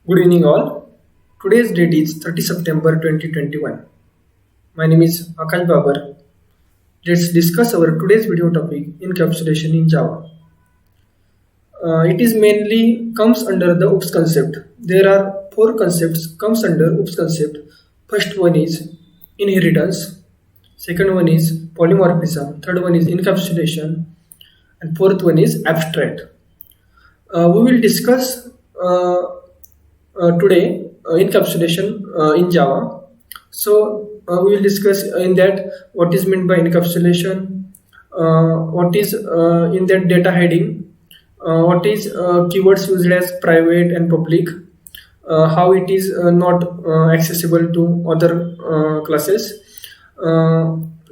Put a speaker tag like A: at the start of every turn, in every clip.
A: Good evening, all. Today's date is 30 September 2021. My name is Akash Babar. Let's discuss our today's video topic encapsulation in Java. It is mainly comes under the OOPS concept. There are four concepts comes under OOPS concept. First one is inheritance. Second one is polymorphism. Third one is encapsulation. And fourth one is abstract. We will discuss today encapsulation in Java. So we will discuss in that what is meant by encapsulation, what is in that data hiding, what is keywords used as private and public, how it is not accessible to other classes.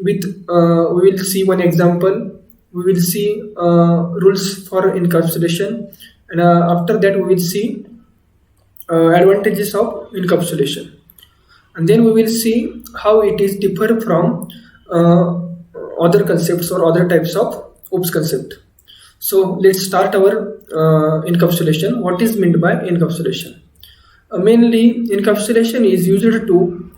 A: We will see one example. We will see rules for encapsulation, and after that we will see advantages of encapsulation, and then we will see how it is differ from other concepts or other types of OOPS concept. So let's start our encapsulation. What is meant by encapsulation? Mainly encapsulation is used to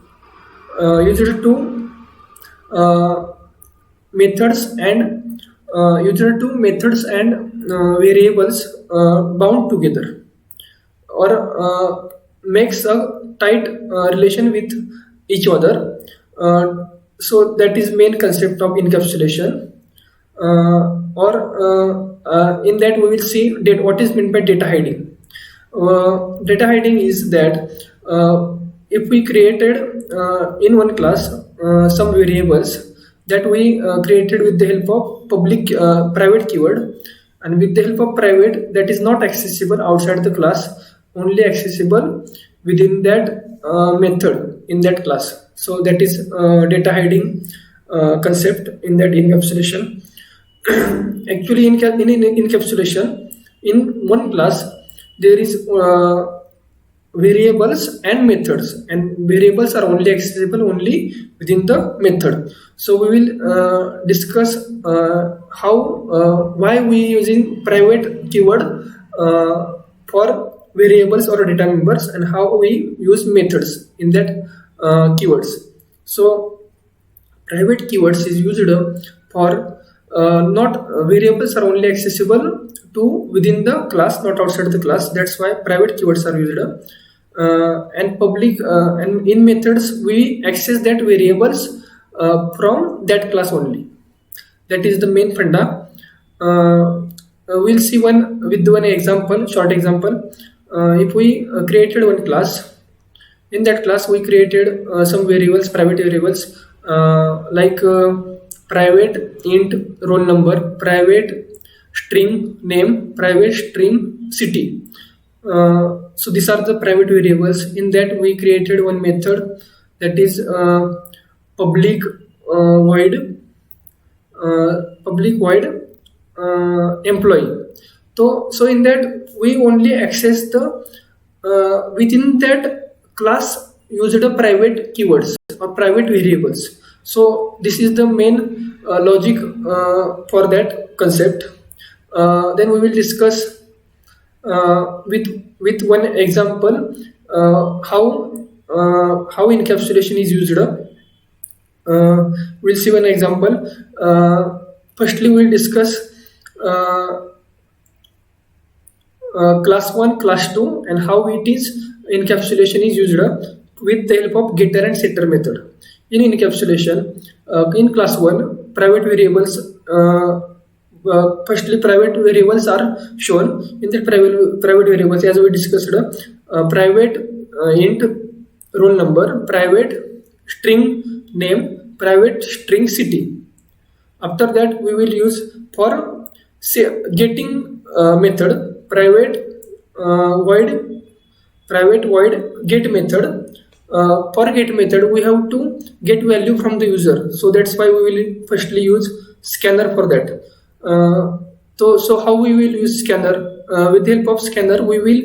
A: methods and variables bound together, or makes a tight relation with each other. So that is main concept of encapsulation. In that we will see what is meant by data hiding. Data hiding is that if we created in one class some variables that we created with the help of private keyword, and with the help of private, that is not accessible outside the class, only accessible within that method in that class. So that is data hiding concept in that encapsulation. Actually, in encapsulation, in one class there is variables and methods, and variables are only accessible only within the method. So we will discuss why we using private keyword for variables or data members, and how we use methods in that keywords. So private keywords is used for not variables are only accessible to within the class, not outside the class. That's why private keywords are used. And public and in methods we access that variables from that class only. That is the main funda. We'll see one example, short example. If we created one class, in that class we created some variables, private variables, like private int roll number, private string name, private string city. So these are the private variables. In that we created one method, that is public void employee. So in that we only access the within that class used a private keywords or private variables. So this is the main logic for that concept. Then we will discuss with one example how encapsulation is used. We'll see one example. Firstly, we'll discuss class 1, class 2, and how it is encapsulation is used with the help of getter and setter method. In encapsulation, in class 1, private variables. Firstly, private variables are shown. In the private variables, as we discussed, private int roll number, private string name, private string city. After that, we will use for getting method, private void get method. For get method, we have to get value from the user. So that's why we will firstly use scanner for that. So how we will use scanner? With the help of scanner, we will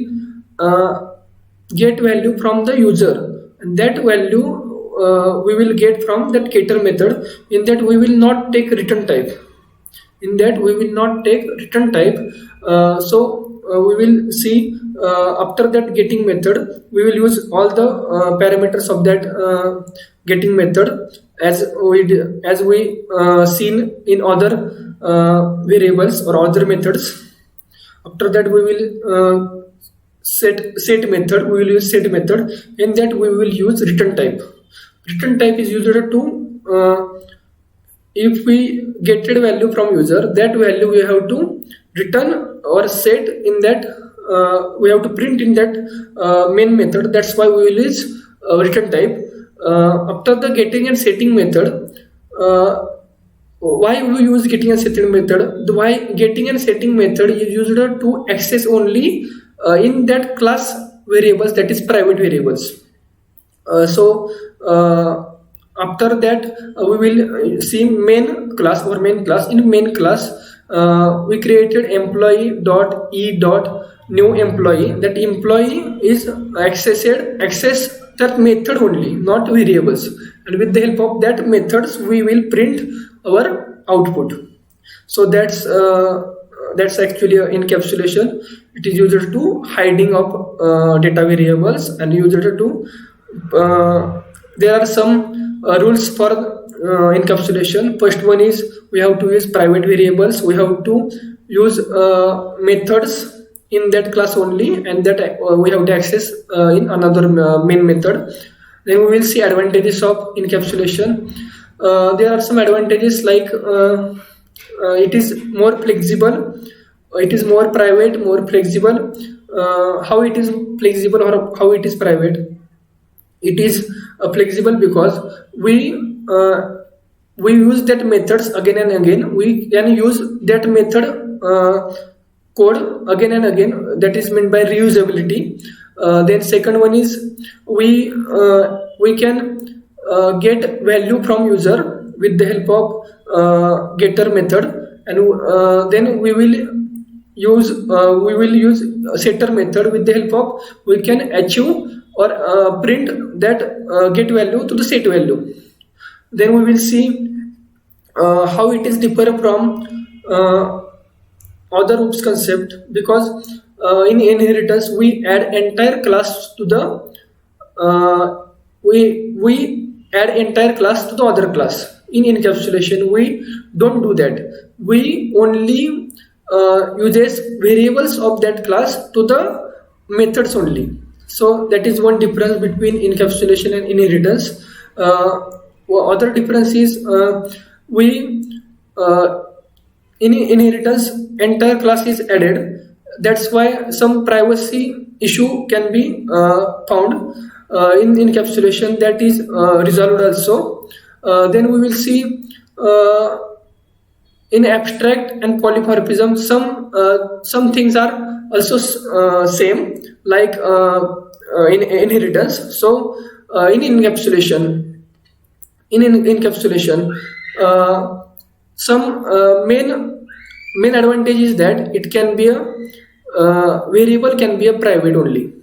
A: get value from the user, and that value we will get from that getter method. In that we will not take return type. So we will see after that getting method, we will use all the parameters of that getting method as we seen in other variables or other methods. After that, we will set method. We will use set method. In that, we will use return type. Return type is used to if we getted value from user, that value we have to return or set in that we have to print in that main method. That's why we will use return type. After the getting and setting method, why we use getting and setting method? The why getting and setting method is used to access only in that class variables, that is private variables. After that, we will see main class or main class. In main class, we created employee dot e dot new employee. That employee is access that method only, not variables. And with the help of that methods, we will print our output. So that's actually encapsulation. It is used to hiding of data variables and used to there are some rules for encapsulation. First one is we have to use private variables. We have to use methods in that class only, and that we have to access in another main method. Then we will see advantages of encapsulation. There are some advantages like it is more flexible, it is more private, more flexible. How it is flexible or how it is private? It is flexible because we use that methods again and again. We can use that method code again and again. That is meant by reusability. Then second one is we can get value from user with the help of getter method, and then we will use setter method. With the help of we can achieve or print that get value to the set value. Then we will see how it is different from other OOPS concept, because in inheritance we add entire class to the we add entire class to the other class. In encapsulation we don't do that. We only uses variables of that class to the methods only. So that is one difference between encapsulation and inheritance. Other difference is we in inheritance entire class is added. That's why some privacy issue can be found. In encapsulation that is resolved also. Then we will see in abstract and polymorphism some things are also same, like in inheritance. So in encapsulation some main advantage is that it can be a variable can be a private only.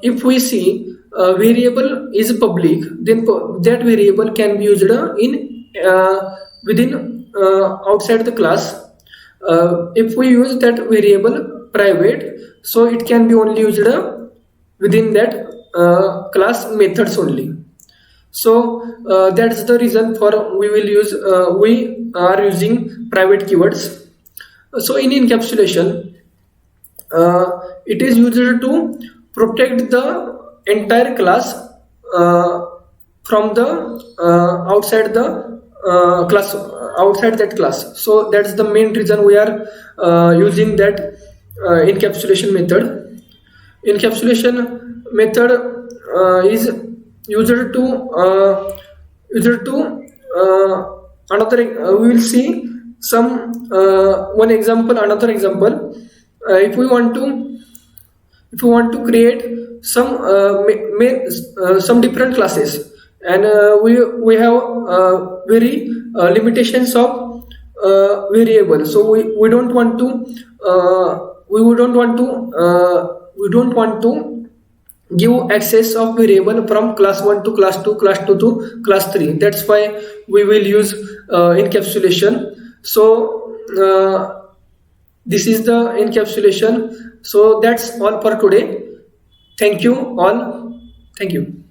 A: If we see variable is public, then that variable can be used in within outside the class. If we use that variable private, so it can be only used within that class methods only. So that's the reason for we are using private keywords. So in encapsulation, it is used to protect the entire class from the outside the class, outside that class. So that's the main reason we are using that encapsulation method. Encapsulation method is used to another. We will see some one example. Another example. If we want to create some different classes, and we have very limitations of variable. So we don't want to give access of variable from class 1 to class 2, class 2 to class 3. That's why we will use encapsulation. So this is the encapsulation. So that's all for today. Thank you all. Thank you.